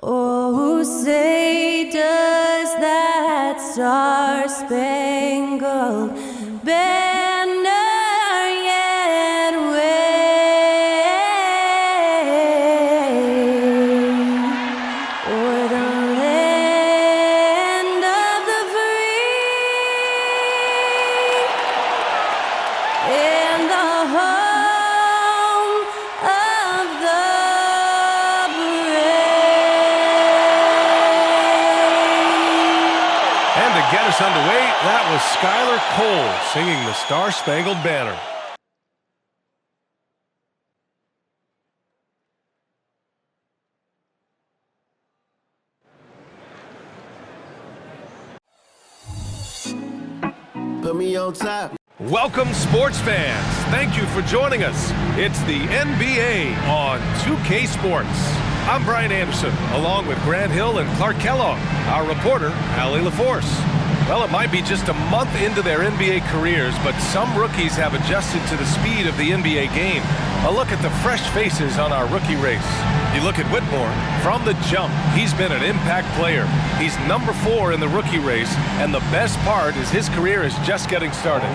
Oh, say does that star-spangled banner yet wave o'er the land of the free and the home of the And to get us underway, that was Skylar Cole singing the Star-Spangled Banner. Put me on top. Welcome, sports fans. Thank you for joining us. It's the NBA on 2K Sports. I'm Brian Anderson, along with Grant Hill and Clark Kellogg, our reporter, Allie LaForce. Well, it might be just a month into their NBA careers, but some rookies have adjusted to the speed of the NBA game. A look at the fresh faces on our rookie race. You look at Whitmore, from the jump, he's been an impact player. He's number 4 in the rookie race, and the best part is his career is just getting started.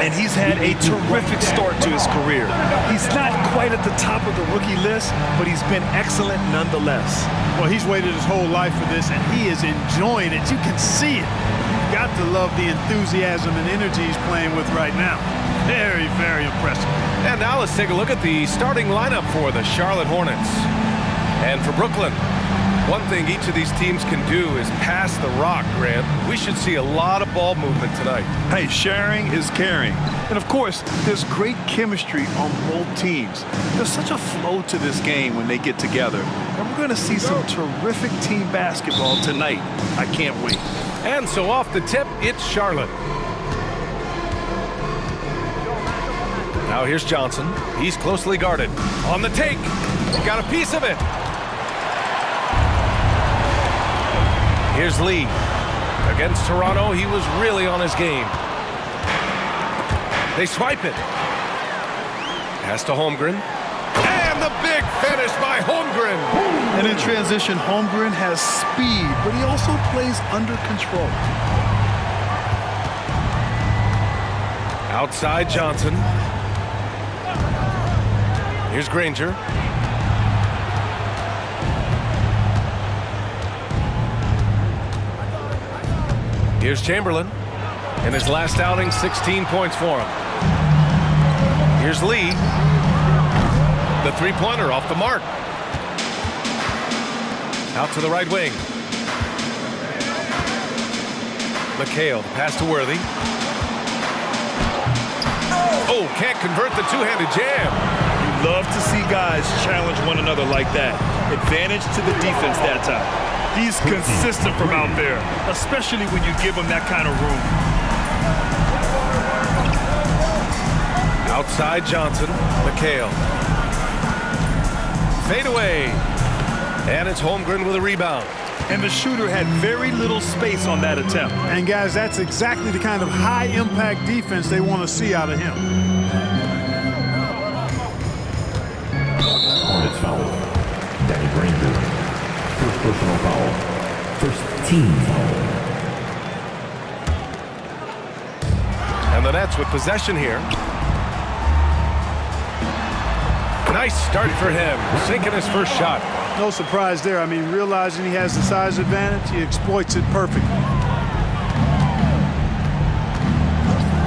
And he's had a terrific start to his career. He's not quite at the top of the rookie list, but he's been excellent nonetheless. Well, he's waited his whole life for this, and he is enjoying it. You can see it. You've got to love the enthusiasm and energy he's playing with right now. Very, very impressive. And now let's take a look at the starting lineup for the Charlotte Hornets. And for Brooklyn, one thing each of these teams can do is pass the rock, Grant. We should see a lot of ball movement tonight. Hey, sharing is caring. And of course, there's great chemistry on both teams. There's such a flow to this game when they get together. And we're going to see some terrific team basketball tonight. I can't wait. And so off the tip, it's Charlotte. Now here's Johnson. He's closely guarded. On the take. Got a piece of it. Here's Lee. Against Toronto, he was really on his game. They swipe it. Pass to Holmgren. And the big finish by Holmgren. And in transition, Holmgren has speed, but he also plays under control. Outside Johnson. Here's Granger. Here's Chamberlain. In his last outing, 16 points for him. Here's Lee. The three-pointer off the mark. Out to the right wing. McHale, pass to Worthy. Oh, can't convert the two-handed jam. You love to see guys challenge one another like that. Advantage to the defense that time. He's consistent from out there, especially when you give him that kind of room. Outside Johnson, McHale. Fade away. And it's Holmgren with a rebound. And the shooter had very little space on that attempt. And guys, that's exactly the kind of high-impact defense they want to see out of him. Hornets foul. Danny Granger. First personal foul. First team foul. And the Nets with possession here. Nice start for him, sinking his first shot. No surprise there. I mean, realizing he has the size advantage, he exploits it perfectly.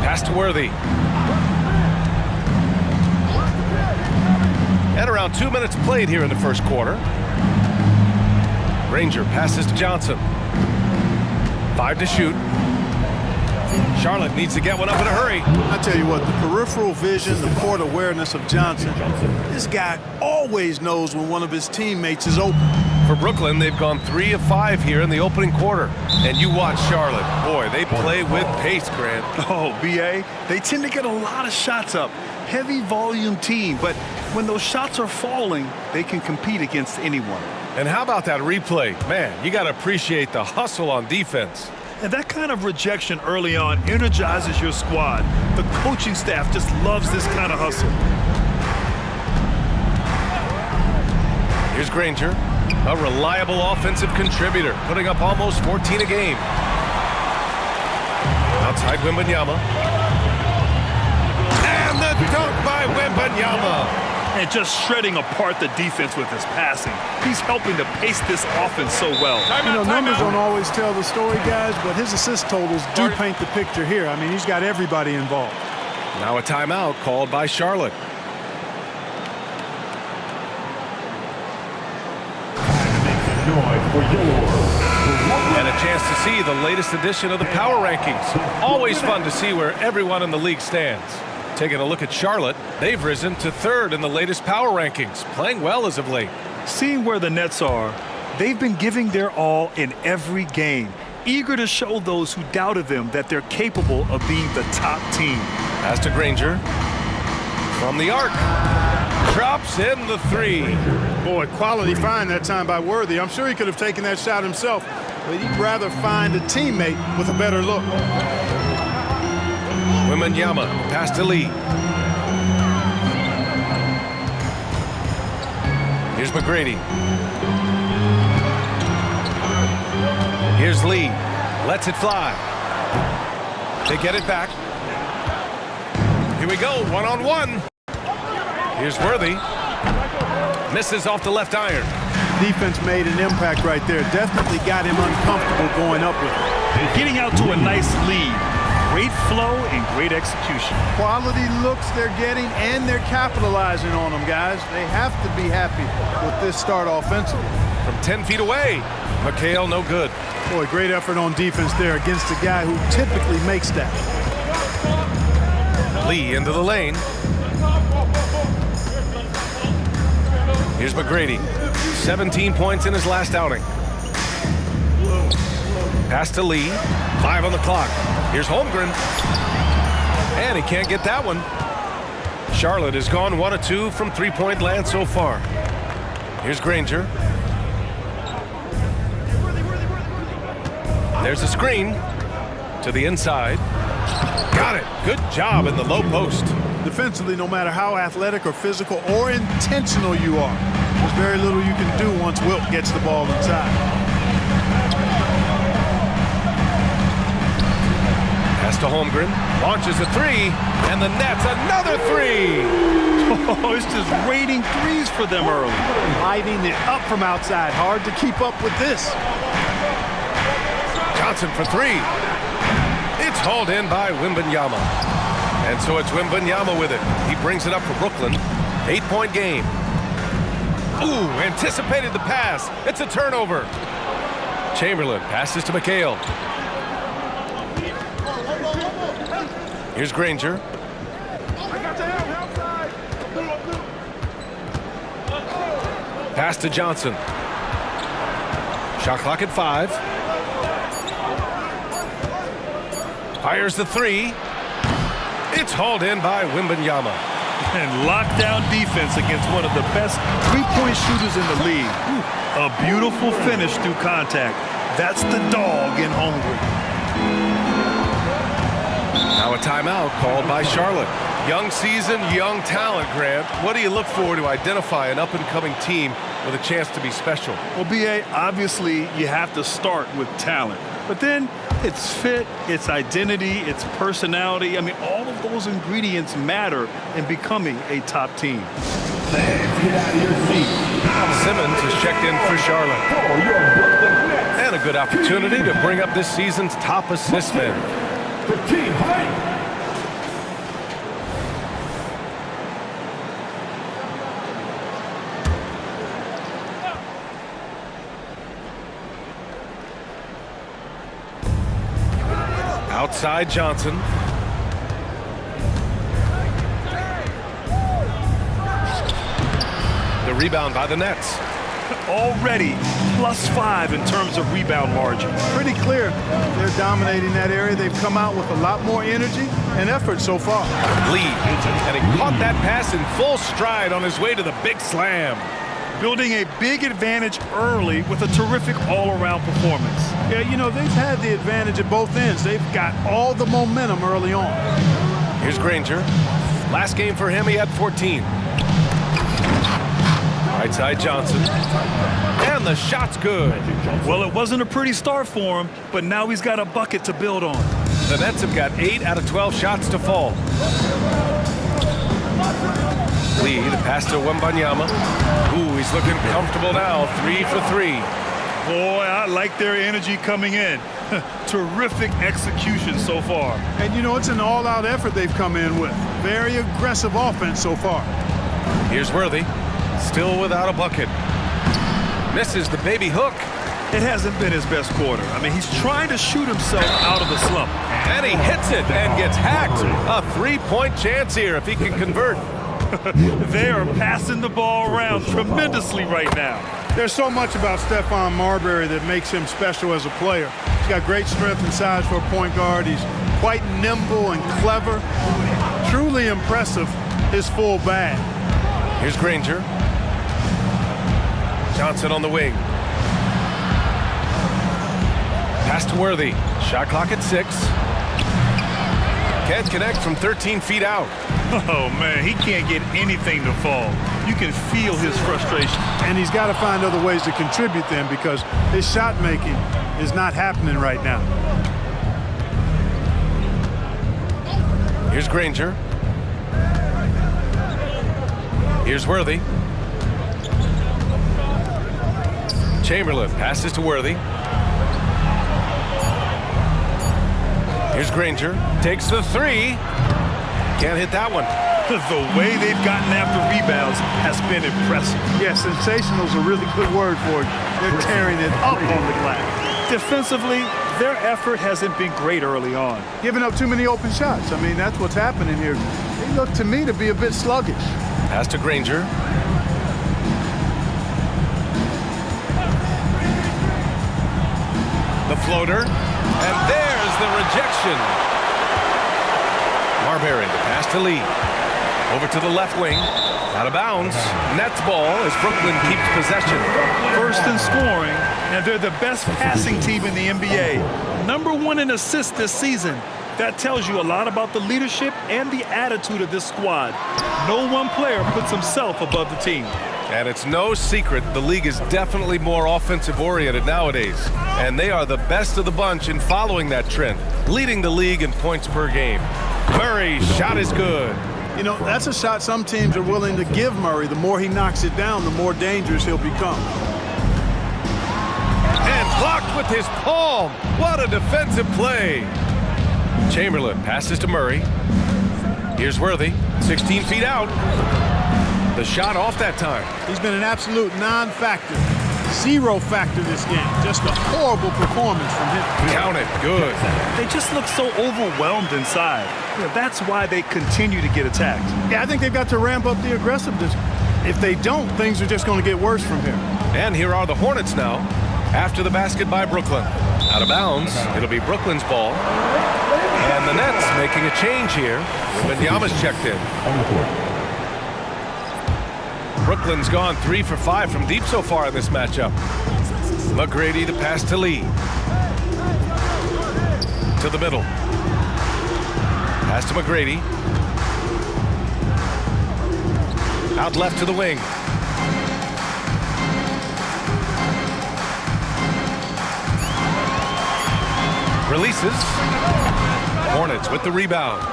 Pass to Worthy. And around 2 minutes played here in the first quarter. Granger passes to Johnson. 5 to shoot. Charlotte needs to get one up in a hurry. I tell you what, the peripheral vision, the court awareness of Johnson, this guy always knows when one of his teammates is open. For Brooklyn, they've gone 3 of 5 here in the opening quarter. And you watch Charlotte. Boy, they play with pace, Grant. Oh, B.A., they tend to get a lot of shots up. Heavy volume team, but when those shots are falling, they can compete against anyone. And how about that replay? Man, you got to appreciate the hustle on defense. And that kind of rejection early on energizes your squad. The coaching staff just loves this kind of hustle. Here's Granger. A reliable offensive contributor, putting up almost 14 a game. Outside Wembanyama. And the dunk by Wembanyama. And just shredding apart the defense with his passing. He's helping to pace this offense so well. You know, numbers don't always tell the story, guys, but his assist totals do paint the picture here. I mean, he's got everybody involved. Now a timeout called by Charlotte. And a chance to see the latest edition of the Power Rankings. Always fun to see where everyone in the league stands. Taking a look at Charlotte, they've risen to third in the latest Power Rankings, playing well as of late. Seeing where the Nets are, they've been giving their all in every game, eager to show those who doubted them that they're capable of being the top team. Pass to Granger. From the arc. Drops in the three. Boy, quality find that time by Worthy. I'm sure he could have taken that shot himself, but he'd rather find a teammate with a better look. Wembanyama, pass to Lee. Here's McGrady. Here's Lee. Lets it fly. They get it back. Here we go, one-on-one. Here's Worthy. Misses off the left iron. Defense made an impact right there. Definitely got him uncomfortable going up with it. Getting out to a nice lead. Great flow and great execution. Quality looks they're getting, and they're capitalizing on them, guys. They have to be happy with this start offensively. From 10 feet away, McHale no good. Boy, great effort on defense there against a guy who typically makes that. Lee into the lane. Here's McGrady. 17 points in his last outing. Pass to Lee. 5 on the clock. Here's Holmgren. And he can't get that one. Charlotte has gone 1 of 2 from three-point land so far. Here's Granger. There's a screen to the inside. Got it. Good job in the low post. Defensively, no matter how athletic or physical or intentional you are, there's very little you can do once Wilt gets the ball inside. Pass to Holmgren, launches a three, and the Nets another three. Oh, it's just raining threes for them early. Lighting it up from outside. Hard to keep up with this. Johnson for three. It's hauled in by Wembanyama. And so it's Wembanyama with it. He brings it up for Brooklyn. 8-point game. Ooh, anticipated the pass. It's a turnover. Chamberlain passes to McHale. Here's Granger. Pass to Johnson. Shot clock at 5. Fires the three. It's hauled in by Wembanyama. And lockdown defense against one of the best three-point shooters in the league. A beautiful finish through contact. That's the dog in Holmgren. Now a timeout called by Charlotte. Young season, young talent, Grant. What do you look for to identify an up-and-coming team with a chance to be special? Well, B.A., obviously you have to start with talent. But then it's fit, it's identity, it's personality. I mean, all of those ingredients matter in becoming a top team. Simmons is checked in for Charlotte. And a good opportunity to bring up this season's top assist man. Outside Johnson. The rebound by the Nets. Already +5 in terms of rebound margin. Pretty clear they're dominating that area. They've come out with a lot more energy and effort so far. Lee, and he caught that pass in full stride on his way to the big slam. Building a big advantage early with a terrific all-around performance. Yeah, you know, they've had the advantage at both ends. They've got all the momentum early on. Here's Granger. Last game for him, he had 14. Right side Johnson. And the shot's good. Well, it wasn't a pretty start for him, but now he's got a bucket to build on. The Nets have got 8 out of 12 shots to fall. Lee, the pass to Wembanyama. Ooh, he's looking comfortable now. 3 for 3. Boy, I like their energy coming in. Terrific execution so far. And you know, it's an all-out effort they've come in with. Very aggressive offense so far. Here's Worthy. Still without a bucket. Misses the baby hook. It hasn't been his best quarter. I mean, he's trying to shoot himself out of the slump. And he hits it and gets hacked. A 3-point chance here if he can convert. They are passing the ball around tremendously right now. There's so much about Stephon Marbury that makes him special as a player. He's got great strength and size for a point guard. He's quite nimble and clever. Truly impressive, his full bag. Here's Granger. Johnson on the wing. Pass to Worthy. Shot clock at 6. Can't connect from 13 feet out. Oh, man, he can't get anything to fall. You can feel his frustration. And he's got to find other ways to contribute them because his shot making is not happening right now. Here's Granger. Here's Worthy. Chamberlain passes to Worthy. Here's Granger. Takes the 3. Can't hit that one. The way they've gotten after rebounds has been impressive. Yeah, sensational is a really good word for it. They're tearing it up on the glass. Defensively, their effort hasn't been great early on. Giving up too many open shots. I mean, that's what's happening here. They look to me to be a bit sluggish. Pass to Granger. The floater. And there's the rejection. Marbury, the pass to Lee. Over to the left wing. Out of bounds. Nets ball as Brooklyn keeps possession. First in scoring, and they're the best passing team in the NBA. #1 in assists this season. That tells you a lot about the leadership and the attitude of this squad. No one player puts himself above the team. And it's no secret the league is definitely more offensive-oriented nowadays. And they are the best of the bunch in following that trend, leading the league in points per game. Murray's shot is good. You know, that's a shot some teams are willing to give Murray. The more he knocks it down, the more dangerous he'll become. And blocked with his palm. What a defensive play. Chamberlain passes to Murray. Here's Worthy, 16 feet out. The shot off that time. He's been an absolute non-factor. 0 factor this game. Just a horrible performance from him. Count it. Good. They just look so overwhelmed inside. You know, that's why they continue to get attacked. Yeah, I think they've got to ramp up the aggressiveness. If they don't, things are just going to get worse from here. And here are the Hornets now. After the basket by Brooklyn. Out of bounds. It'll be Brooklyn's ball. And the Nets making a change here. Wembanyama's checked in. Brooklyn's gone 3 for 5 from deep so far in this matchup. McGrady, the pass to Lee. To the middle. Pass to McGrady. Out left to the wing. Releases. Hornets with the rebound.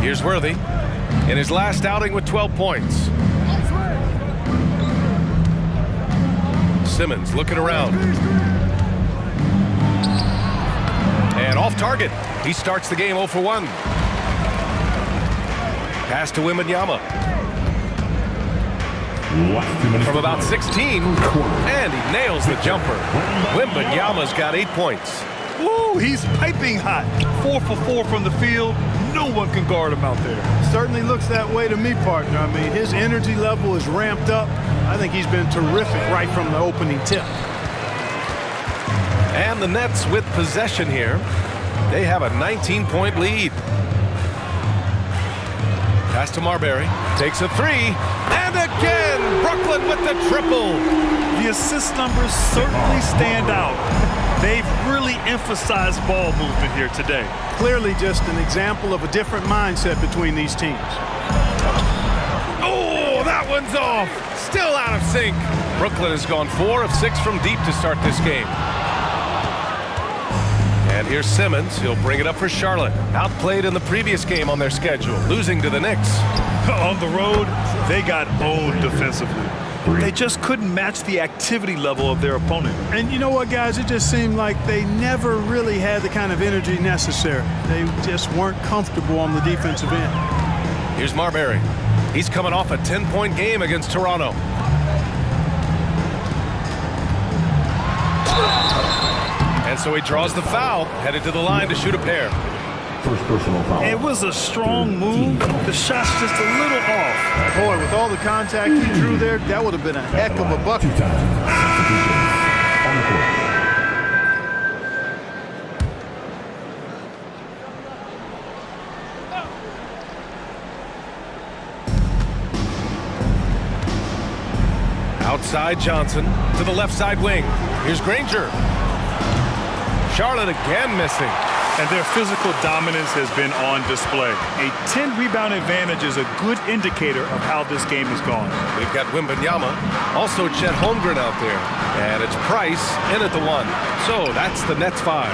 Here's Worthy in his last outing with 12 points. Simmons looking around. And off target. He starts the game 0 for 1. Pass to Wembanyama. From about 16, and he nails the jumper. Wembanyama's got 8 points. Woo, he's piping hot. 4 for 4 from the field. No one can guard him out there. Certainly looks that way to me, partner. I mean, his energy level is ramped up. I think he's been terrific right from the opening tip. And the Nets with possession here. They have a 19-point lead. Pass to Marbury. Takes a 3. And again, Brooklyn with the triple. The assist numbers certainly stand out. They've really emphasized ball movement here today. Clearly just an example of a different mindset between these teams. That one's off. Still out of sync. Brooklyn has gone 4 of 6 from deep to start this game. And here's Simmons. He'll bring it up for Charlotte. Outplayed in the previous game on their schedule, losing to the Knicks. On the road, they got owned defensively. They just couldn't match the activity level of their opponent. And you know what, guys? It just seemed like they never really had the kind of energy necessary. They just weren't comfortable on the defensive end. Here's Marbury. He's coming off a 10-point game against Toronto. And so he draws the foul, headed to the line to shoot a pair. First personal foul. It was a strong move. The shot's just a little off. Boy, with all the contact he drew there, that would have been a heck of a bucket. 2 times. Substitution. On the court. Outside Johnson to the left side wing. Here's Granger. Charlotte again missing. And their physical dominance has been on display. A 10-rebound advantage is a good indicator of how this game has gone. We've got Wembanyama, also Chet Holmgren out there. And it's Price in at the 1. So that's the Nets 5.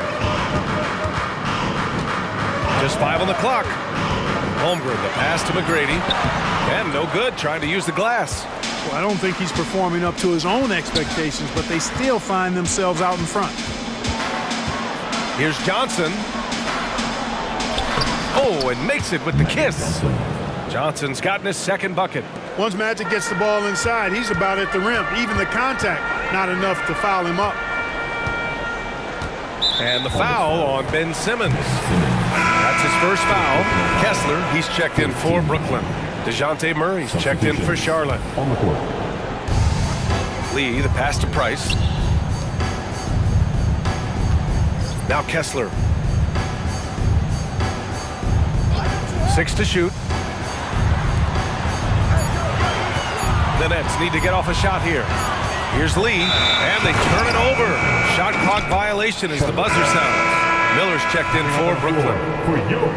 Just 5 on the clock. Holmgren, the pass to McGrady. And no good, trying to use the glass. Well, I don't think he's performing up to his own expectations, but they still find themselves out in front. Here's Johnson. Oh, and makes it with the kiss. Johnson's gotten his second bucket. Once Magic gets the ball inside, he's about at the rim. Even the contact, not enough to foul him up. And the foul on Ben Simmons. That's his first foul. Kessler, he's checked in for Brooklyn. DeJounte Murray's checked in for Charlotte. On the court. Lee, the pass to Price. Now Kessler. 6 to shoot. The Nets need to get off a shot here. Here's Lee, and they turn it over. Shot clock violation as the buzzer sounds. Miller's checked in for Brooklyn. For your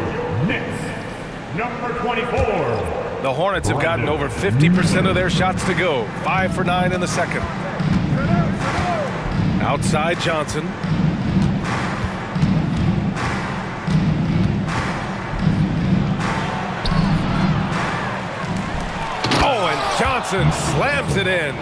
Knicks, number 24. The Hornets have gotten over 50% of their shots to go. 5 for 9 in the second. Outside Johnson. Oh, and Johnson slams it in.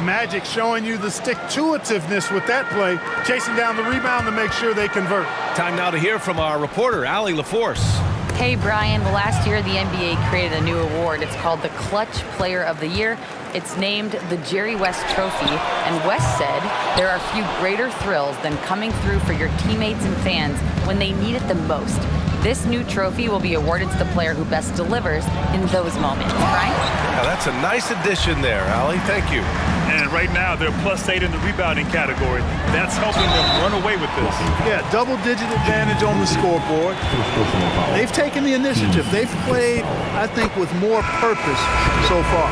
Magic showing you the stick-to-itiveness with that play, chasing down the rebound to make sure they convert. Time now to hear from our reporter, Allie LaForce. Hey, Brian. Well, last year, the NBA created a new award. It's called the Clutch Player of the Year. It's named the Jerry West Trophy. And West said there are few greater thrills than coming through for your teammates and fans when they need it the most. This new trophy will be awarded to the player who best delivers in those moments. Brian? Yeah, that's a nice addition there, Allie. Thank you. And right now, they're +8 in the rebounding category. That's helping them run away with this. Yeah, double-digit advantage on the scoreboard. First personal foul. They've taken the initiative. They've played, I think, with more purpose so far.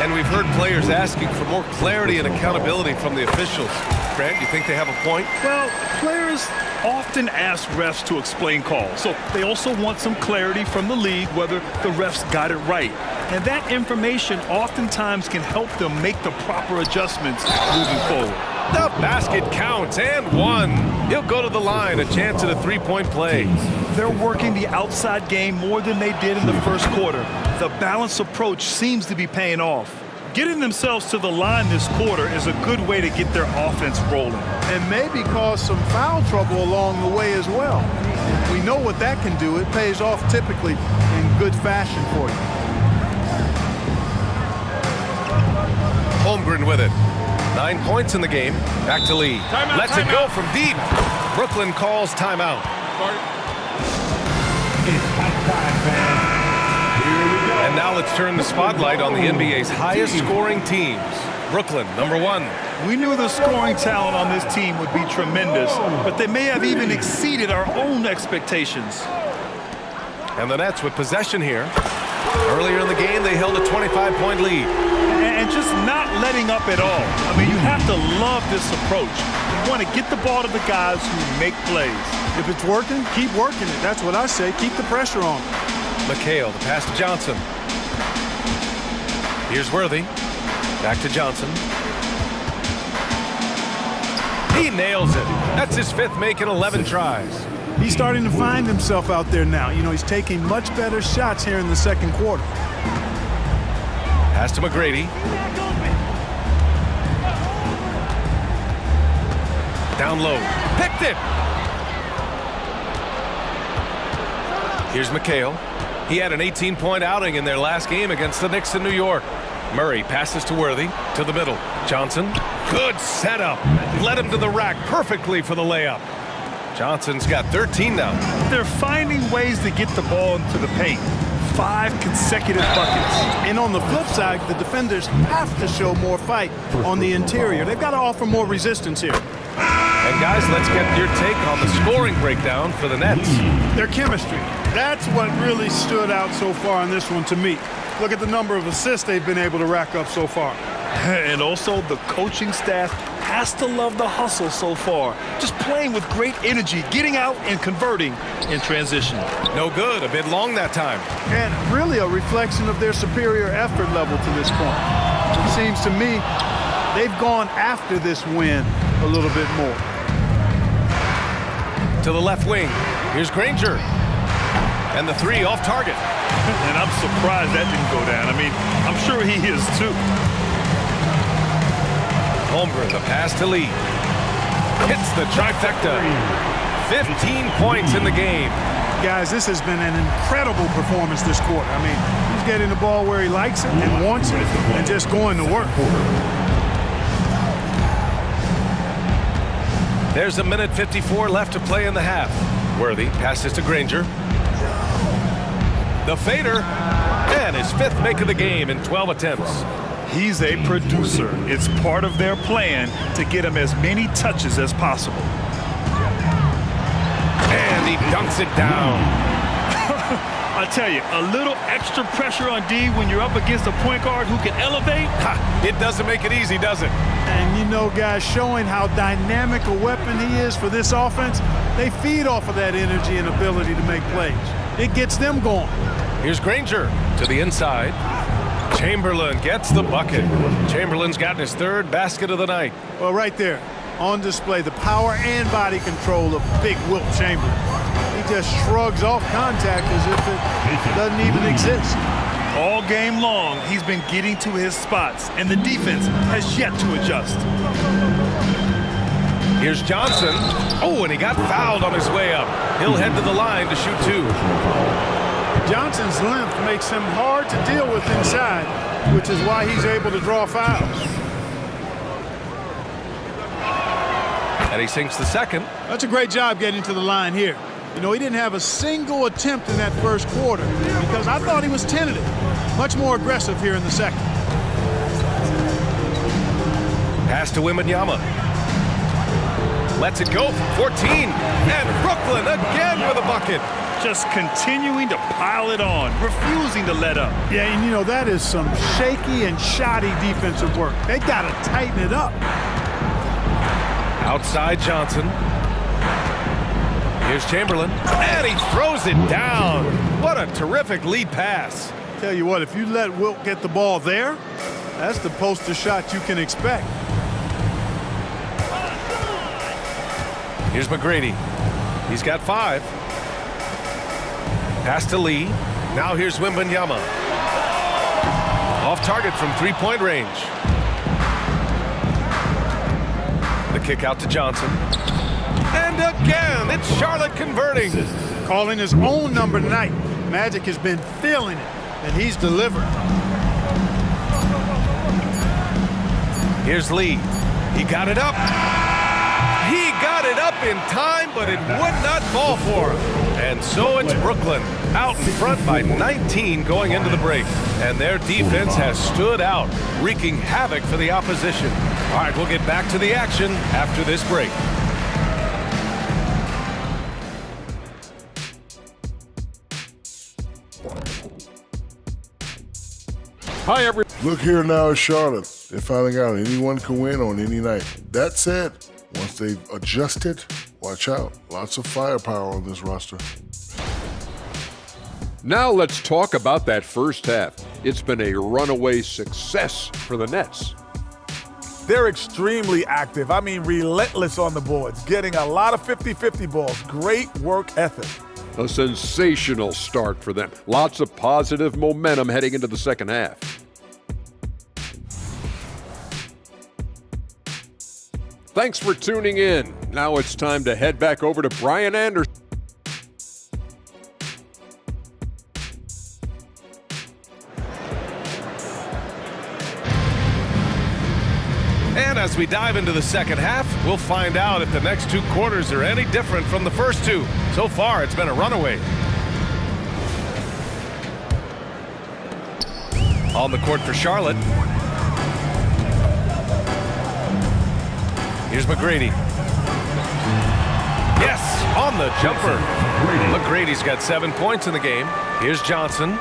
And we've heard players asking for more clarity and accountability from the officials. Grant, you think they have a point? Well, players often ask refs to explain calls. So they also want some clarity from the league whether the refs got it right. And that information oftentimes can help them make the proper adjustments moving forward. The basket counts, and 1. He'll go to the line, a chance at a three-point play. They're working the outside game more than they did in the first quarter. The balanced approach seems to be paying off. Getting themselves to the line this quarter is a good way to get their offense rolling. And maybe cause some foul trouble along the way as well. We know what that can do. It pays off typically in good fashion for you. Holmgren with it. 9 points in the game. Back to Lee. Lets it go from deep. Brooklyn calls timeout. It's halftime, fans. Here we go. And now let's turn the spotlight on the NBA's highest scoring teams. Brooklyn, number 1. We knew the scoring talent on this team would be tremendous, but they may have even exceeded our own expectations. And the Nets with possession here. Earlier in the game, they held a 25-point lead. And just not letting up at all. I mean, you have to love this approach. You want to get the ball to the guys who make plays. If it's working, keep working it. That's what I say. Keep the pressure on. McHale, the pass to Johnson. Here's Worthy. Back to Johnson. He nails it. That's his 5th make in 11 tries. He's starting to find himself out there now. You know, he's taking much better shots here in the second quarter. Pass to McGrady. Down low. Picked it. Here's McHale. He had an 18-point outing in their last game against the Knicks in New York. Murray passes to Worthy, to the middle. Johnson, good setup. Led him to the rack perfectly for the layup. Johnson's got 13 now. They're finding ways to get the ball into the paint. 5 consecutive buckets. And on the flip side, the defenders have to show more fight on the interior. They've got to offer more resistance here. And guys, let's get your take on the scoring breakdown for the Nets. Their chemistry. That's what really stood out so far in this one to me. Look at the number of assists they've been able to rack up so far. And also the coaching staff has to love the hustle so far. Just playing with great energy, getting out and converting in transition. No good, a bit long that time. And really a reflection of their superior effort level to this point. It seems to me they've gone after this win a little bit more. To the left wing, here's Granger. And the 3 off target. And I'm surprised that didn't go down. I mean, I'm sure he is too. Holmgren, the pass to Lee. Hits the trifecta. 15 points in the game. Guys, this has been an incredible performance this quarter. I mean, he's getting the ball where he likes it and wants it and just going to work. There's a minute 54 left to play in the half. Worthy passes to Granger. The fader, and his 5th make of the game in 12 attempts. He's a producer. It's part of their plan to get him as many touches as possible. And he dunks it down. I tell you, a little extra pressure on D when you're up against a point guard who can elevate. Ha, it doesn't make it easy, does it? And you know, guys, showing how dynamic a weapon he is for this offense, they feed off of that energy and ability to make plays. It gets them going. Here's Granger to the inside. Chamberlain gets the bucket. Chamberlain's gotten his 3rd basket of the night. Well, right there, on display, the power and body control of big Wilt Chamberlain. He just shrugs off contact as if it doesn't even exist. All game long, he's been getting to his spots, and the defense has yet to adjust. Here's Johnson. Oh, and he got fouled on his way up. He'll head to the line to shoot 2. Johnson's length makes him hard to deal with inside, which is why he's able to draw fouls. And he sinks the 2nd. That's a great job getting to the line here. You know, he didn't have a single attempt in that first quarter because I thought he was tentative. Much more aggressive here in the second. Pass to Wembanyama. Lets it go from 14. And Brooklyn again with a bucket. Just continuing to pile it on, refusing to let up. Yeah, and you know, that is some shaky and shoddy defensive work. They got to tighten it up. Outside Johnson. Here's Chamberlain. And he throws it down. What a terrific lead pass. Tell you what, if you let Wilt get the ball there, that's the poster shot you can expect. Here's McGrady. He's got 5. Pass to Lee. Now here's Wembanyama. Off target from 3-point range. The kick out to Johnson. And again, it's Charlotte converting. Calling his own number tonight. Magic has been feeling it, and he's delivered. Here's Lee. He got it up. He got it up in time, but it would not fall for him. And so it's Brooklyn out in front by 19 going into the break. And their defense has stood out, wreaking havoc for the opposition. All right, we'll get back to the action after this break. Hi, everyone. Look here now at Charlotte. They're finding out anyone can win on any night. That said, once they've adjusted, watch out. Lots of firepower on this roster. Now let's talk about that first half. it's been a runaway success for the Nets. They're extremely active. I mean, relentless on the boards, getting a lot of 50-50 balls. Great work ethic. A sensational start for them. Lots of positive momentum heading into the second half. Thanks for tuning in. Now it's time to head back over to Brian Anderson. And as we dive into the second half, we'll find out if the next 2 quarters are any different from the first 2. So far, it's been a runaway. On the court for Charlotte. Here's McGrady. Yes, on the jumper. McGrady's got 7 points in the game. Here's Johnson.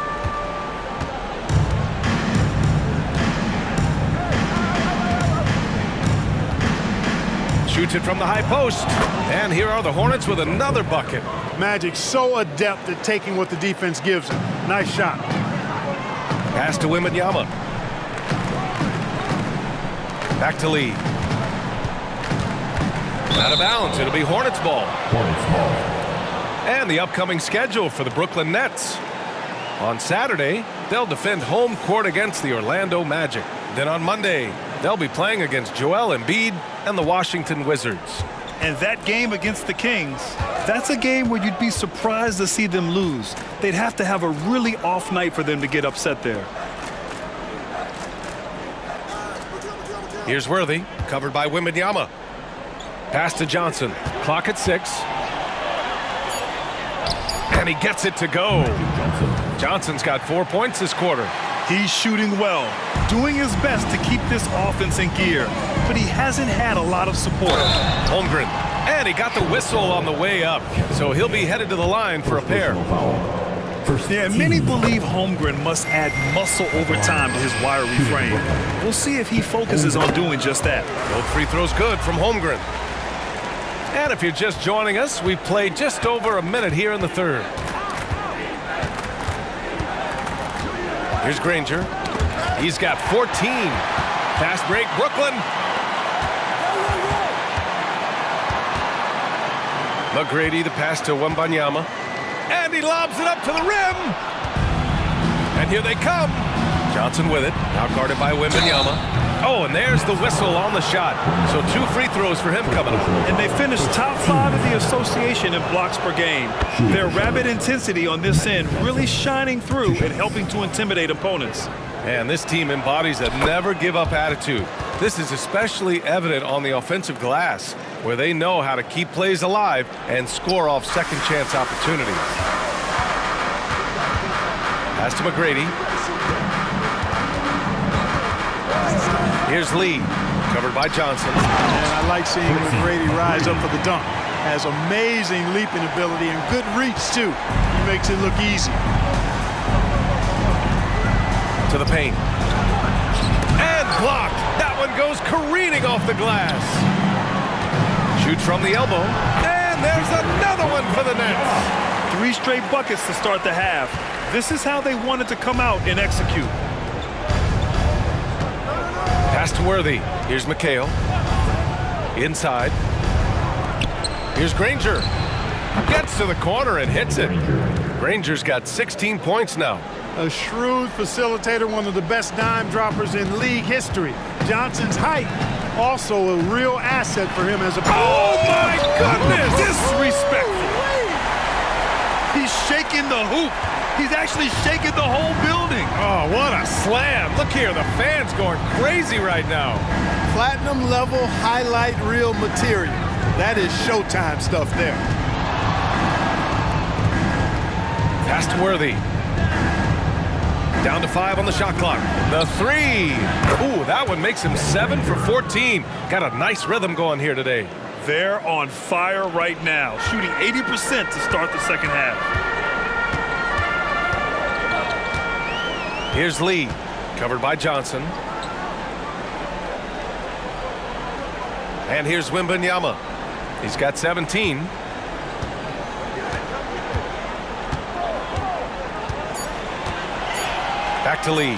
Shoots it from the high post. And here are the Hornets with another bucket. Magic so adept at taking what the defense gives him. Nice shot. Pass to Wembanyama. Back to Lee. Out of bounds. It'll be Hornets ball. And the upcoming schedule for the Brooklyn Nets. On Saturday, they'll defend home court against the Orlando Magic. Then on Monday, they'll be playing against Joel Embiid and the Washington Wizards. And that game against the Kings, that's a game where you'd be surprised to see them lose. They'd have to have a really off night for them to get upset there. Here's Worthy, covered by Wembanyama. Pass to Johnson. Clock at 6. And he gets it to go. Johnson's got 4 points this quarter. He's shooting well, doing his best to keep this offense in gear, but he hasn't had a lot of support. Holmgren. And he got the whistle on the way up, so he'll be headed to the line for a pair. Yeah, many believe Holmgren must add muscle over time to his wiry frame. We'll see if he focuses on doing just that. Both free throws good from Holmgren. And if you're just joining us, we've played just over a minute here in the third. Here's Granger. He's got 14. Fast break, Brooklyn. McGrady, the pass to Wembanyama. And he lobs it up to the rim. And here they come. Johnson with it. Now guarded by Wembanyama. Oh, and there's the whistle on the shot. So 2 free throws for him coming up. And they finished top 5 of the association in blocks per game. Their rapid intensity on this end really shining through and helping to intimidate opponents. And this team embodies a never-give-up attitude. This is especially evident on the offensive glass, where they know how to keep plays alive and score off second-chance opportunities. Pass to McGrady. Here's Lee, covered by Johnson. And I like seeing McGrady rise up for the dunk. Has amazing leaping ability and good reach, too. He makes it look easy. To the paint. And blocked. That one goes careening off the glass. Shoots from the elbow. And there's another one for the Nets. 3 straight buckets to start the half. This is how they wanted to come out and execute. Pass to Worthy. Here's McHale. Inside. Here's Granger. Gets to the corner and hits it. Granger's got 16 points now. A shrewd facilitator, one of the best dime droppers in league history. Johnson's height, also a real asset for him as a... Oh, my goodness! Disrespectful. He's shaking the hoop. He's actually shaking the whole building. Oh, what a slam. Look here, the fans going crazy right now. Platinum level highlight reel material. That is Showtime stuff there. Pass to Worthy. Down to 5 on the shot clock. The 3. Ooh, that one makes him 7 for 14. Got a nice rhythm going here today. They're on fire right now, shooting 80% to start the second half. Here's Lee, covered by Johnson. And here's Wembanyama. He's got 17. Back to Lee.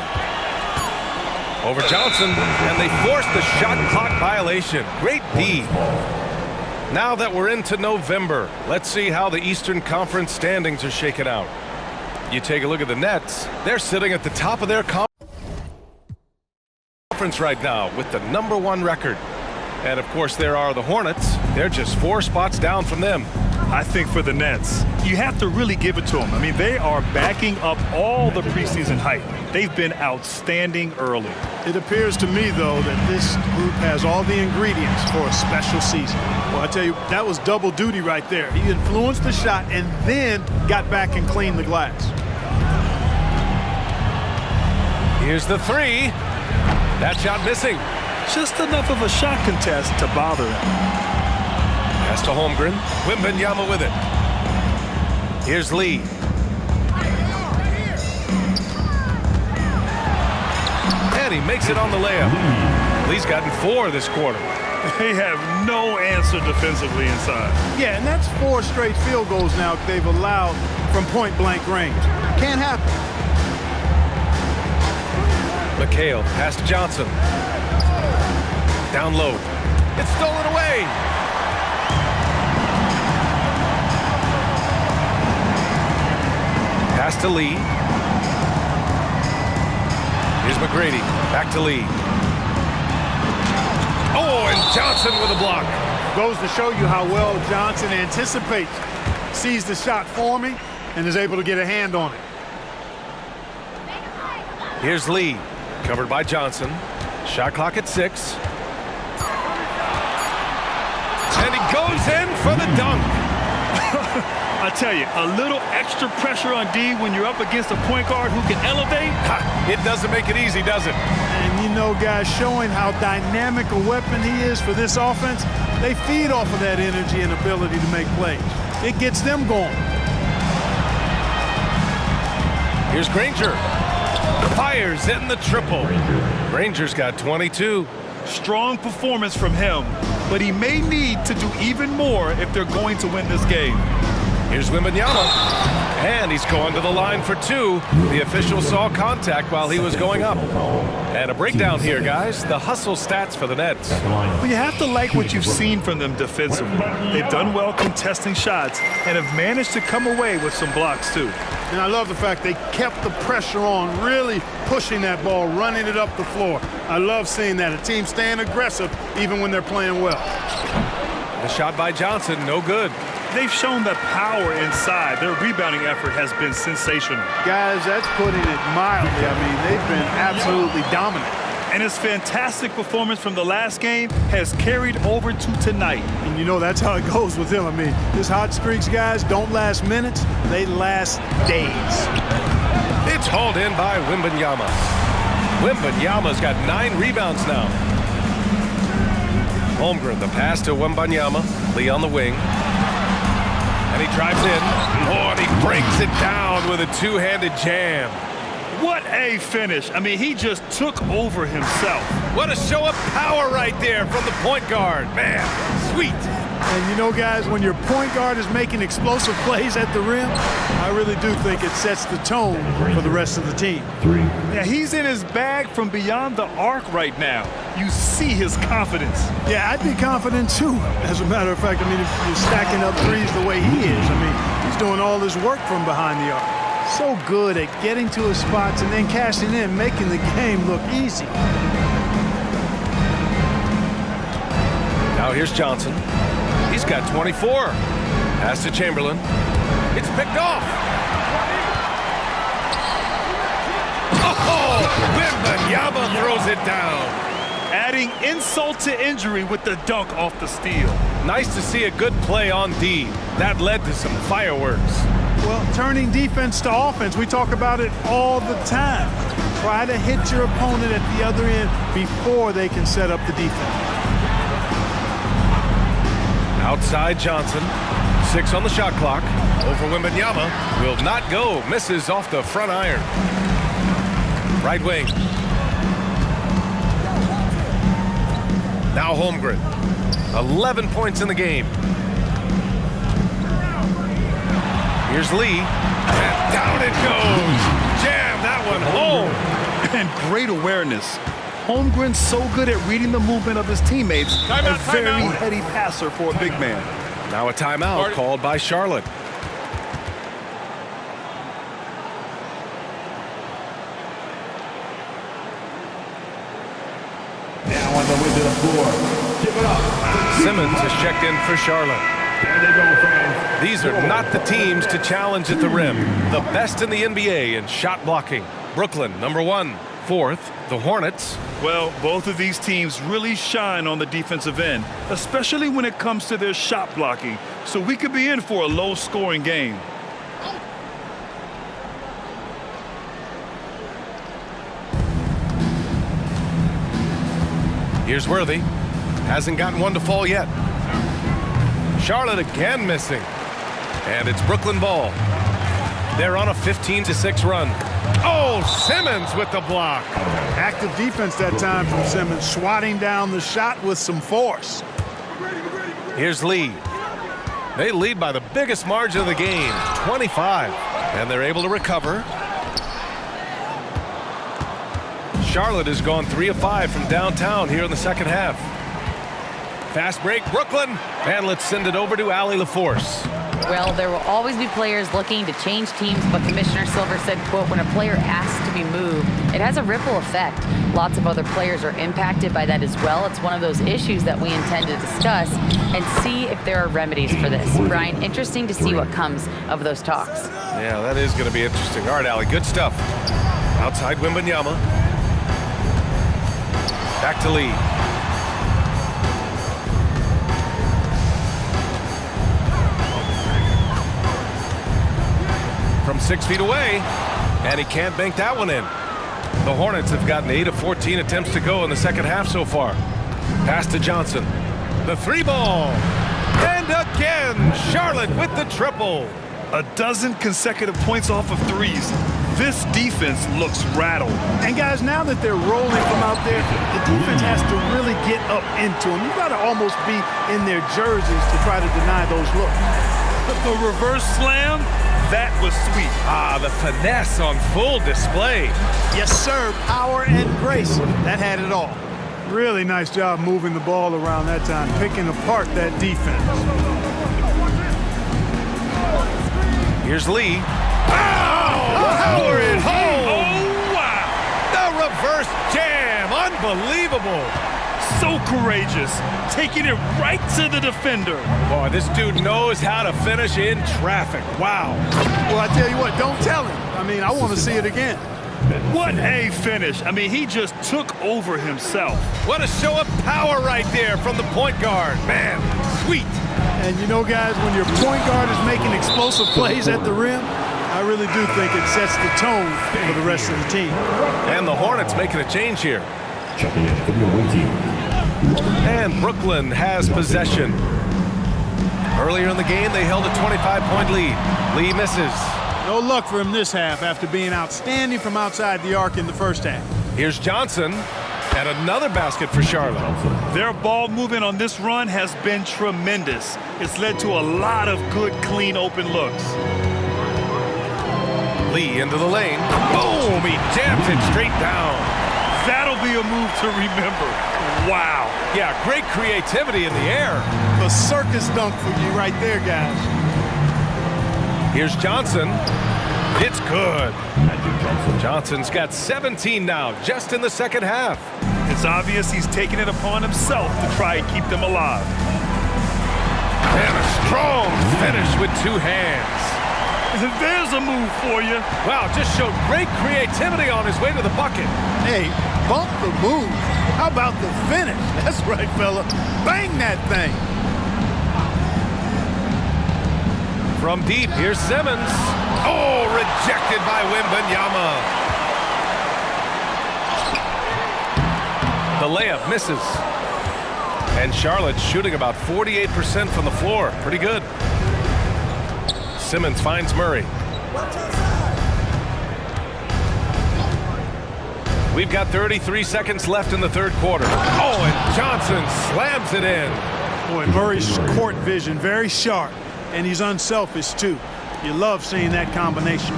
Over Johnson, and they forced the shot clock violation. Great D. Now that we're into November, let's see how the Eastern Conference standings are shaken out. You take a look at the Nets. They're sitting at the top of their conference right now with the #1 record. And of course, there are the Hornets. They're just 4 spots down from them. I think for the Nets, you have to really give it to them. I mean, they are backing up all the preseason hype. They've been outstanding early. It appears to me, though, that this group has all the ingredients for a special season. Well, I tell you, that was double duty right there. He influenced the shot and then got back and cleaned the glass. Here's the 3. That shot missing. Just enough of a shot contest to bother him. Pass to Holmgren. Wembanyama with it. Here's Lee. And he makes it on the layup. Lee's gotten 4 this quarter. They have no answer defensively inside. Yeah, and that's 4 straight field goals now they've allowed from point-blank range. Can't happen. McHale, pass to Johnson. Down low. It's stolen away. Pass to Lee. Here's McGrady. Back to Lee. Oh, and Johnson with a block. Goes to show you how well Johnson anticipates. Sees the shot forming and is able to get a hand on it. Here's Lee. Covered by Johnson. Shot clock at 6. And he goes in for the dunk. I tell you, a little extra pressure on D when you're up against a point guard who can elevate. It doesn't make it easy, does it? And you know, guys, showing how dynamic a weapon he is for this offense, they feed off of that energy and ability to make plays. It gets them going. Here's Granger. Fires in the triple. Granger's got 22. Strong performance from him, but he may need to do even more if they're going to win this game. Here's Wembanyama. And he's going to the line for 2. The official saw contact while he was going up. And a breakdown here, guys. The hustle stats for the Nets. Well, you have to like what you've seen from them defensively. They've done well contesting shots and have managed to come away with some blocks, too. And I love the fact they kept the pressure on, really pushing that ball, running it up the floor. I love seeing that. A team staying aggressive even when they're playing well. The shot by Johnson, no good. They've shown that power inside. Their rebounding effort has been sensational. Guys, that's putting it mildly. I mean, they've been absolutely dominant. And his fantastic performance from the last game has carried over to tonight. And you know that's how it goes with him. I mean, his hot streaks, guys, don't last minutes. They last days. It's hauled in by Wembanyama. Wembanyama's got 9 rebounds now. Holmgren, the pass to Wembanyama. Lee on the wing. And he drives in. Oh, and he breaks it down with a 2-handed jam. What a finish. I mean, he just took over himself. What a show of power right there from the point guard. Man, sweet. And you know, guys, when your point guard is making explosive plays at the rim, I really do think it sets the tone for the rest of the team. Yeah, he's in his bag from beyond the arc right now. You see his confidence. Yeah, I'd be confident too. As a matter of fact, I mean, if you're stacking up threes the way he is, I mean, he's doing all his work from behind the arc. So good at getting to his spots and then cashing in, making the game look easy. Now here's Johnson. He's got 24. Pass to Chamberlain. It's picked off. Oh, Wembanyama throws it down. Adding insult to injury with the dunk off the steal. Nice to see a good play on D. That led to some fireworks. Well, turning defense to offense, we talk about it all the time. Try to hit your opponent at the other end before they can set up the defense. Outside Johnson. 6 on the shot clock. Over Wembanyama. Will not go. Misses off the front iron. Right wing. Now Holmgren. 11 points in the game. Here's Lee. And down it goes. Jam that one home. And great awareness. Holmgren's so good at reading the movement of his teammates. Timeout, a very timeout. heady passer for a big man. Now a timeout called by Charlotte. Now on the way to the floor. Give it up. Simmons is checked in for Charlotte. There they go, fans. These are not the teams to challenge at the rim. The best in the NBA in shot blocking. Brooklyn, number 1. Fourth, the Hornets. Well, both of these teams really shine on the defensive end, especially when it comes to their shot blocking. So we could be in for a low-scoring game. Here's Worthy. Hasn't gotten one to fall yet. Charlotte again missing. And it's Brooklyn ball. They're on a 15-6 run. Oh, Simmons with the block. Active defense that time from Simmons, swatting down the shot with some force. Here's Lee. They lead by the biggest margin of the game, 25. And they're able to recover. Charlotte has gone 3 of 5 from downtown here in the second half. Fast break, Brooklyn. And let's send it over to Allie LaForce. Well, there will always be players looking to change teams, but Commissioner Silver said, quote, when a player asks to be moved, it has a ripple effect. Lots of other players are impacted by that as well. It's one of those issues that we intend to discuss and see if there are remedies for this. Brian, interesting to see what comes of those talks. Yeah, that is going to be interesting. All right, Allie, good stuff. Outside Wembanyama. Back to Lee. From 6 feet away, and he can't bank that one in. The Hornets have gotten 8 of 14 attempts to go in the second half so far. Pass to Johnson. The 3 ball. And again, Charlotte with the triple. A dozen consecutive points off of threes. This defense looks rattled. And guys, now that they're rolling from out there, the defense has to really get up into them. You've got to almost be in their jerseys to try to deny those looks. The reverse slam, that was sweet. Ah, the finesse on full display. Yes, sir. Power and grace. That had it all. Really nice job moving the ball around that time, picking apart that defense. Here's Lee. Power it home. Oh, wow. The reverse jam. Unbelievable. So courageous, taking it right to the defender. Boy, this dude knows how to finish in traffic. Wow. Well, I tell you what, don't tell him. I mean, I want to see it again. What a finish. I mean, he just took over himself. What a show of power right there from the point guard. Man, sweet. And you know, guys, when your point guard is making explosive plays at the rim, I really do think it sets the tone for the rest of the team. And the Hornets making a change here. Checking in for the away team. And Brooklyn has possession. Earlier in the game, they held a 25-point lead. Lee misses. No luck for him this half after being outstanding from outside the arc in the first half. Here's Johnson, and another basket for Charlotte. Their ball movement on this run has been tremendous. It's led to a lot of good, clean, open looks. Lee into the lane. Boom! He jams it straight down. That'll be a move to remember. Wow. Yeah, great creativity in the air. The circus dunk for you right there, guys. Here's Johnson. It's good. Johnson's got 17 now, just in the second half. It's obvious he's taking it upon himself to try and keep them alive. And a strong finish with 2 hands. There's a move for you. Wow, just showed great creativity on his way to the bucket. Hey, bump the move. How about the finish? That's right, fella. Bang that thing. From deep, here's Simmons. Oh, rejected by Wembanyama. The layup misses. And Charlotte's shooting about 48% from the floor. Pretty good. Simmons finds Murray. We've got 33 seconds left in the third quarter. Oh, and Johnson slams it in. Boy, Murray's court vision very sharp, and he's unselfish too. You love seeing that combination.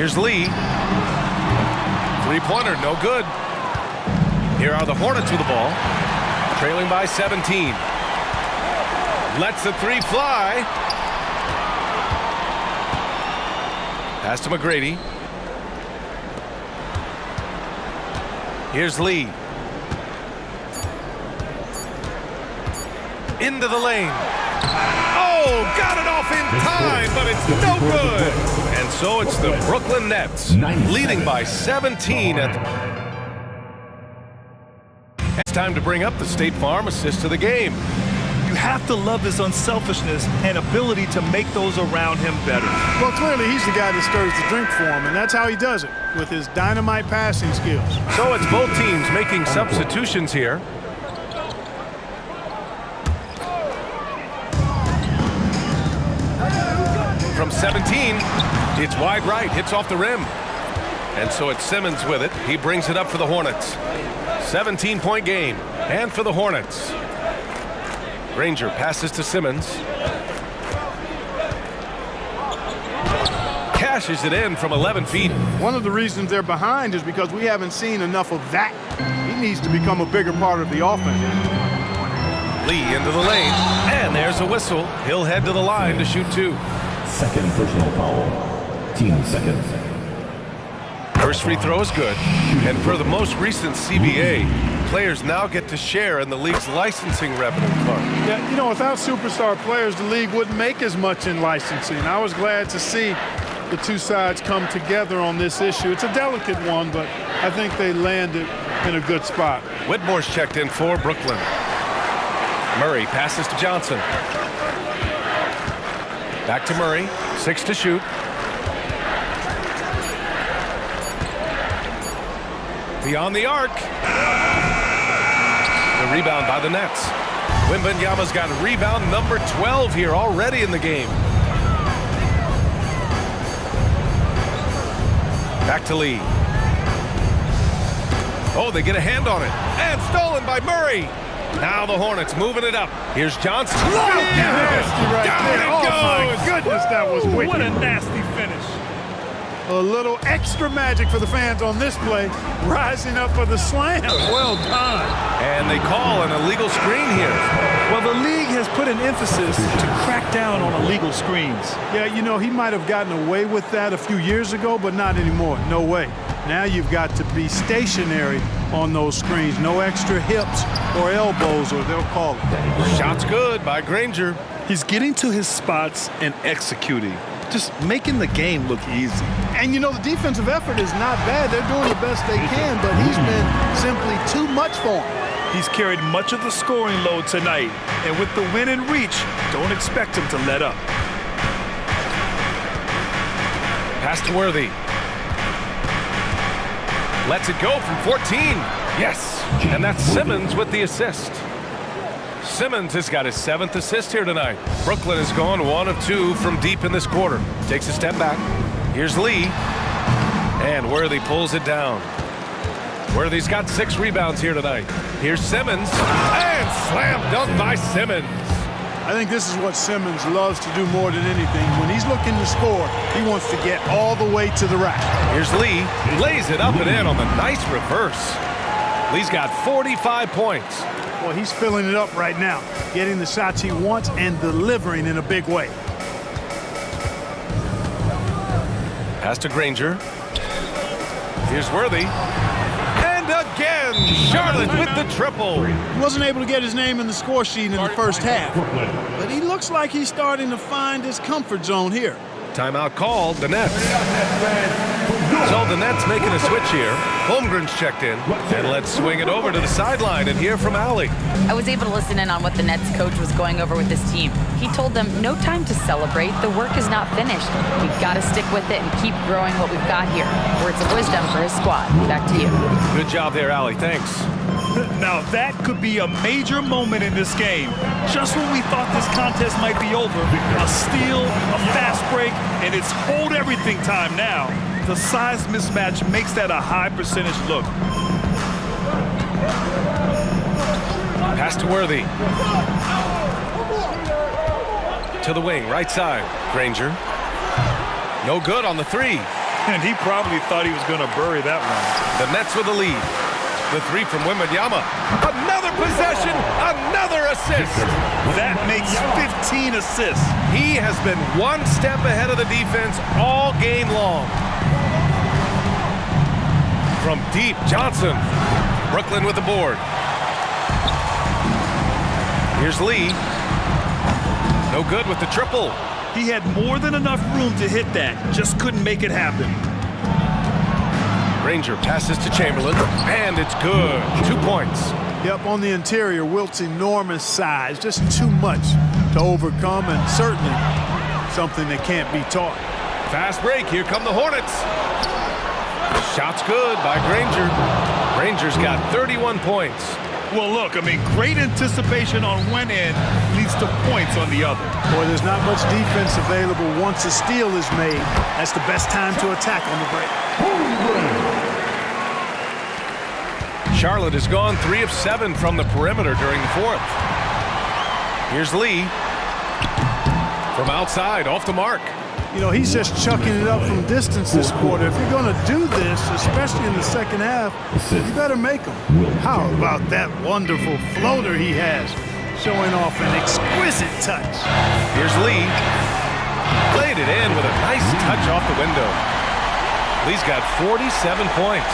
Here's Lee. Three-pointer, no good. Here are the Hornets with the ball. Trailing by 17. Lets the three fly. Pass to McGrady. Here's Lee. Into the lane. Oh, got it off in time, but it's no good. And so it's the Brooklyn Nets leading by 17 at It's time to bring up the State Farm assist of the game. You have to love his unselfishness and ability to make those around him better. Well, clearly he's the guy that stirs the drink for him, and that's how he does it, with his dynamite passing skills. So it's both teams making substitutions here. From 17, it's wide right, hits off the rim. And so it's Simmons with it. He brings it up for the Hornets. 17-point game, and for the Hornets. Granger passes to Simmons. Cashes it in from 11 feet. One of the reasons they're behind is because we haven't seen enough of that. He needs to become a bigger part of the offense. Lee into the lane, and there's a whistle. He'll head to the line to shoot two. Second personal foul. Team seconds. First free throw is good. And for the most recent CBA, players now get to share in the league's licensing revenue, Clark. Yeah, you know, without superstar players, the league wouldn't make as much in licensing. I was glad to see the two sides come together on this issue. It's a delicate one, but I think they landed in a good spot. Whitmore's checked in for Brooklyn. Murray passes to Johnson. Back to Murray. 6 to shoot. Beyond the arc. The rebound by the Nets. Wembanyama's got rebound number 12 here already in the game. Back to Lee. Oh, they get a hand on it. And stolen by Murray. Now the Hornets moving it up. Here's Johnson. Nasty right there. Down it goes. Oh, my goodness, that was wicked. What a nasty finish. A little extra magic for the fans on this play, rising up for the slam. Well done. And they call an illegal screen here. Well, the league has put an emphasis to crack down on illegal screens. Yeah, you know, he might have gotten away with that a few years ago, but not anymore. No way. Now you've got to be stationary on those screens. No extra hips or elbows, or they'll call it. Shot's good by Granger. He's getting to his spots and executing. Just making the game look easy. And, you know, the defensive effort is not bad. They're doing the best they can, but he's been simply too much for him. He's carried much of the scoring load tonight, and with the win in reach, don't expect him to let up. Pass to Worthy. Lets it go from 14. Yes, and that's Simmons with the assist. Simmons has got his 7th assist here tonight. Brooklyn has gone 1 of 2 from deep in this quarter. Takes a step back. Here's Lee. And Worthy pulls it down. Worthy's got 6 rebounds here tonight. Here's Simmons. And slam dunk by Simmons. I think this is what Simmons loves to do more than anything. When he's looking to score, he wants to get all the way to the rack. Here's Lee. Lays it up and in on the nice reverse. Lee's got 45 points. Well, he's filling it up right now, getting the shots he wants and delivering in a big way. Pass to Granger. Here's Worthy. And again, Charlotte with the triple. He wasn't able to get his name in the score sheet in the first half, but he looks like he's starting to find his comfort zone here. Timeout called, the Nets. So the Nets making a switch here. Holmgren's checked in. And let's swing it over to the sideline and hear from Allie. I was able to listen in on what the Nets coach was going over with this team. He told them, no time to celebrate. The work is not finished. We've got to stick with it and keep growing what we've got here. Words of wisdom for his squad. Back to you. Good job there, Allie. Thanks. Now that could be a major moment in this game. Just when we thought this contest might be over, a steal, a fast break, and it's hold everything time now. The size mismatch makes that a high percentage look. Pass to Worthy. To the wing, right side. Granger. No good on the 3. And he probably thought he was going to bury that one. The Nets with the lead. The three from Wembanyama. Another possession, another assist. That makes 15 assists. He has been one step ahead of the defense all game long. From deep, Johnson. Brooklyn with the board. Here's Lee. No good with the triple. He had more than enough room to hit that. Just couldn't make it happen. Granger passes to Chamberlain, and it's good. 2 points. Yep, on the interior, Wilt's enormous size, just too much to overcome, and certainly something that can't be taught. Fast break, here come the Hornets. Shot's good by Granger. Granger's got 31 points. Well, look, I mean, great anticipation on one end leads to points on the other. Boy, there's not much defense available once a steal is made. That's the best time to attack on the break. Charlotte has gone 3 of 7 from the perimeter during the fourth. Here's Lee. From outside, off the mark. You know, he's just chucking it up from distance this quarter. If you're going to do this, especially in the second half, you better make them. How about that wonderful floater he has, showing off an exquisite touch. Here's Lee. Played it in with a nice touch off the window. Lee's got 47 points.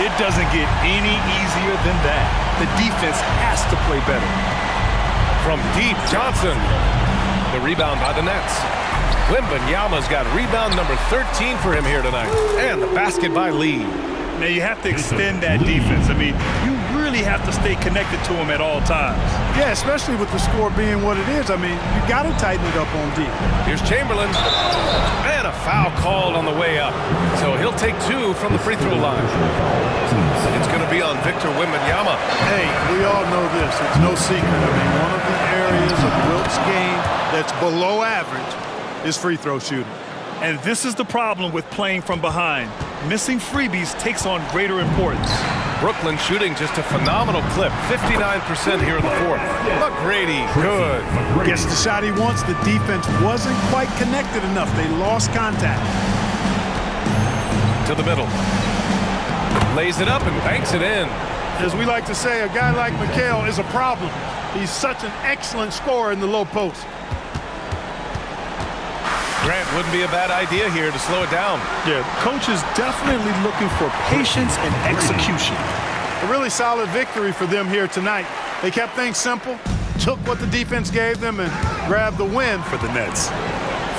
It doesn't get any easier than that. The defense has to play better. From deep, Johnson. The rebound by the Nets. Wembanyama's got rebound number 13 for him here tonight. And the basket by Lee. Now you have to extend that defense. I mean, you really have to stay connected to him at all times. Yeah, especially with the score being what it is. I mean, you got to tighten it up on deep. Here's Chamberlain. And a foul called on the way up. So he'll take 2 from the free throw line. It's going to be on Victor Wembanyama. Hey, we all know this. It's no secret. I mean, one of the areas of Wilt's game that's below average is free throw shooting. And this is the problem with playing from behind. Missing freebies takes on greater importance. Brooklyn shooting just a phenomenal clip. 59% here in the fourth. McGrady, good. Gets the shot he wants. The defense wasn't quite connected enough. They lost contact. To the middle. Lays it up and banks it in. As we like to say, a guy like Mikal is a problem. He's such an excellent scorer in the low post. Grant wouldn't be a bad idea here to slow it down. Yeah, coach is definitely looking for patience and execution. A really solid victory for them here tonight. They kept things simple, took what the defense gave them, and grabbed the win for the Nets.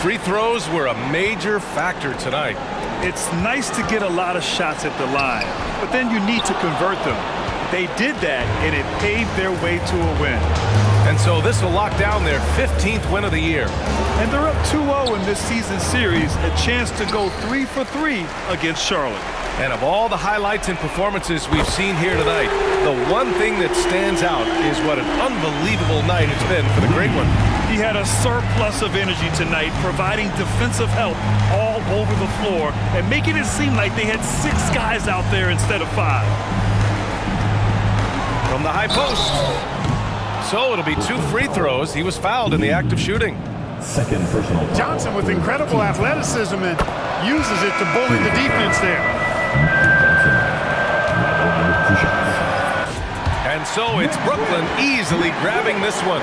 Free throws were a major factor tonight. It's nice to get a lot of shots at the line, but then you need to convert them. They did that, and it paved their way to a win. And so this will lock down their 15th win of the year. And they're up 2-0 in this season series, a chance to go 3 for 3 against Charlotte. And of all the highlights and performances we've seen here tonight, the one thing that stands out is what an unbelievable night it's been for the Great One. He had a surplus of energy tonight, providing defensive help all over the floor and making it seem like they had 6 guys out there instead of 5. From the high post. So it'll be 2 free throws. He was fouled in the act of shooting. Second personal foul. Johnson with incredible athleticism and uses it to bully the defense there. And so it's Brooklyn easily grabbing this one.